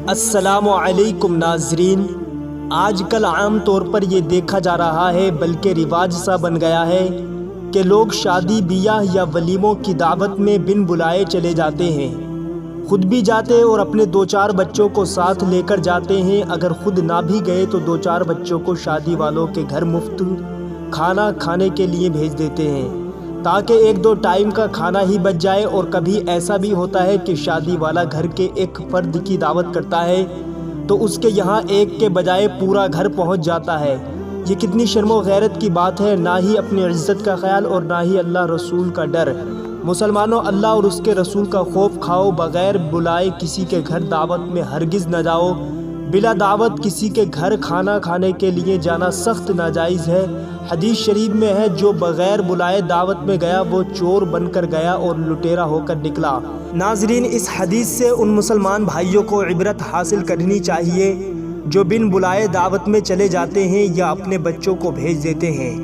السلام علیکم ناظرین، آج کل عام طور پر یہ دیکھا جا رہا ہے بلکہ رواج سا بن گیا ہے کہ لوگ شادی بیاہ یا ولیموں کی دعوت میں بن بلائے چلے جاتے ہیں، خود بھی جاتے اور اپنے 2-4 بچوں کو ساتھ لے کر جاتے ہیں۔ اگر خود نہ بھی گئے تو 2-4 بچوں کو شادی والوں کے گھر مفت کھانا کھانے کے لیے بھیج دیتے ہیں تاکہ 1-2 ٹائم کا کھانا ہی بچ جائے۔ اور کبھی ایسا بھی ہوتا ہے کہ شادی والا گھر کے ایک فرد کی دعوت کرتا ہے تو اس کے یہاں ایک کے بجائے پورا گھر پہنچ جاتا ہے۔ یہ کتنی شرم و غیرت کی بات ہے، نہ ہی اپنی عزت کا خیال اور نہ ہی اللہ رسول کا ڈر۔ مسلمانوں، اللہ اور اس کے رسول کا خوف کھاؤ، بغیر بلائے کسی کے گھر دعوت میں ہرگز نہ جاؤ۔ بلا دعوت کسی کے گھر کھانا کھانے کے لیے جانا سخت ناجائز ہے۔ حدیث شریف میں ہے، جو بغیر بلائے دعوت میں گیا وہ چور بن کر گیا اور لٹیرا ہو کر نکلا۔ ناظرین، اس حدیث سے ان مسلمان بھائیوں کو عبرت حاصل کرنی چاہیے جو بن بلائے دعوت میں چلے جاتے ہیں یا اپنے بچوں کو بھیج دیتے ہیں۔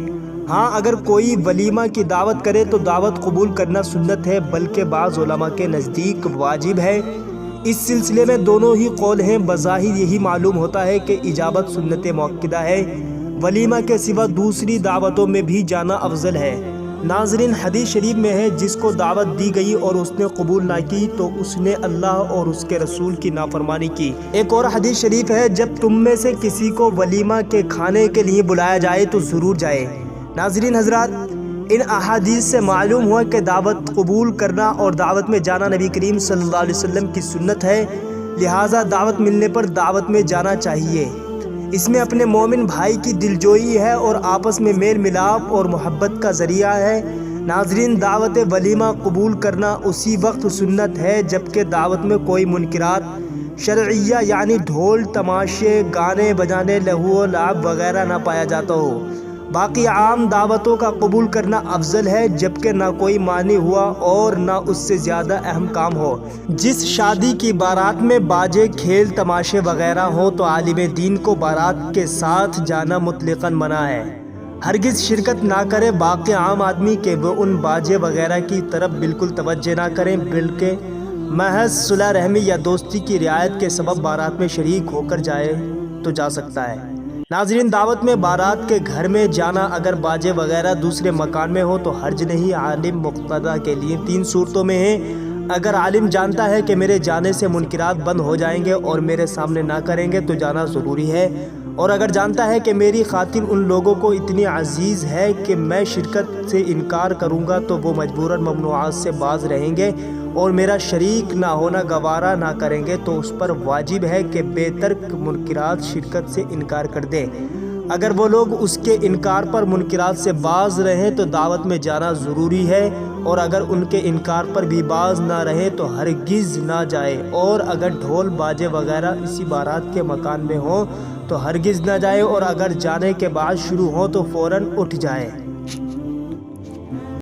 ہاں، اگر کوئی ولیمہ کی دعوت کرے تو دعوت قبول کرنا سنت ہے، بلکہ بعض علماء کے نزدیک واجب ہے۔ اس سلسلے میں دونوں ہی قول ہیں۔ بظاہر یہی معلوم ہوتا ہے کہ اجابت سنت مؤکدہ ہے، ولیمہ کے سوا دوسری دعوتوں میں بھی جانا افضل ہے۔ ناظرین، حدیث شریف میں ہے، جس کو دعوت دی گئی اور اس نے قبول نہ کی تو اس نے اللہ اور اس کے رسول کی نافرمانی کی۔ ایک اور حدیث شریف ہے، جب تم میں سے کسی کو ولیمہ کے کھانے کے لیے بلایا جائے تو ضرور جائے۔ ناظرین حضرات، ان احادیث سے معلوم ہوا کہ دعوت قبول کرنا اور دعوت میں جانا نبی کریم صلی اللہ علیہ وسلم کی سنت ہے، لہٰذا دعوت ملنے پر دعوت میں جانا چاہیے۔ اس میں اپنے مومن بھائی کی دلجوئی ہے اور آپس میں میل ملاپ اور محبت کا ذریعہ ہے۔ ناظرین، دعوت ولیمہ قبول کرنا اسی وقت سنت ہے جبکہ دعوت میں کوئی منکرات شرعیہ یعنی ڈھول تماشے گانے بجانے لہو و لعب وغیرہ نہ پایا جاتا ہو۔ باقی عام دعوتوں کا قبول کرنا افضل ہے جبکہ نہ کوئی مانع ہوا اور نہ اس سے زیادہ اہم کام ہو۔ جس شادی کی بارات میں باجے کھیل تماشے وغیرہ ہوں تو عالم دین کو بارات کے ساتھ جانا مطلقاً منع ہے، ہرگز شرکت نہ کرے۔ باقی عام آدمی کے وہ ان باجے وغیرہ کی طرف بالکل توجہ نہ کریں، بلکہ محض صلح رحمی یا دوستی کی رعایت کے سبب بارات میں شریک ہو کر جائے تو جا سکتا ہے۔ ناظرین، دعوت میں بارات کے گھر میں جانا اگر باجے وغیرہ دوسرے مکان میں ہو تو حرج نہیں۔ عالم مقتدیٰ کے لیے 3 صورتوں میں ہے۔ اگر عالم جانتا ہے کہ میرے جانے سے منکرات بند ہو جائیں گے اور میرے سامنے نہ کریں گے تو جانا ضروری ہے، اور اگر جانتا ہے کہ میری خاطر ان لوگوں کو اتنی عزیز ہے کہ میں شرکت سے انکار کروں گا تو وہ مجبوراً ممنوعات سے باز رہیں گے اور میرا شریک نہ ہونا گوارا نہ کریں گے، تو اس پر واجب ہے کہ بے ترک منکرات شرکت سے انکار کر دیں۔ اگر وہ لوگ اس کے انکار پر منکرات سے باز رہیں تو دعوت میں جانا ضروری ہے، اور اگر ان کے انکار پر بھی باز نہ رہیں تو ہرگز نہ جائے، اور اگر ڈھول باجے وغیرہ اسی بارات کے مکان میں ہوں تو ہرگز نہ جائے، اور اگر جانے کے بعد شروع ہوں تو فوراً اٹھ جائے۔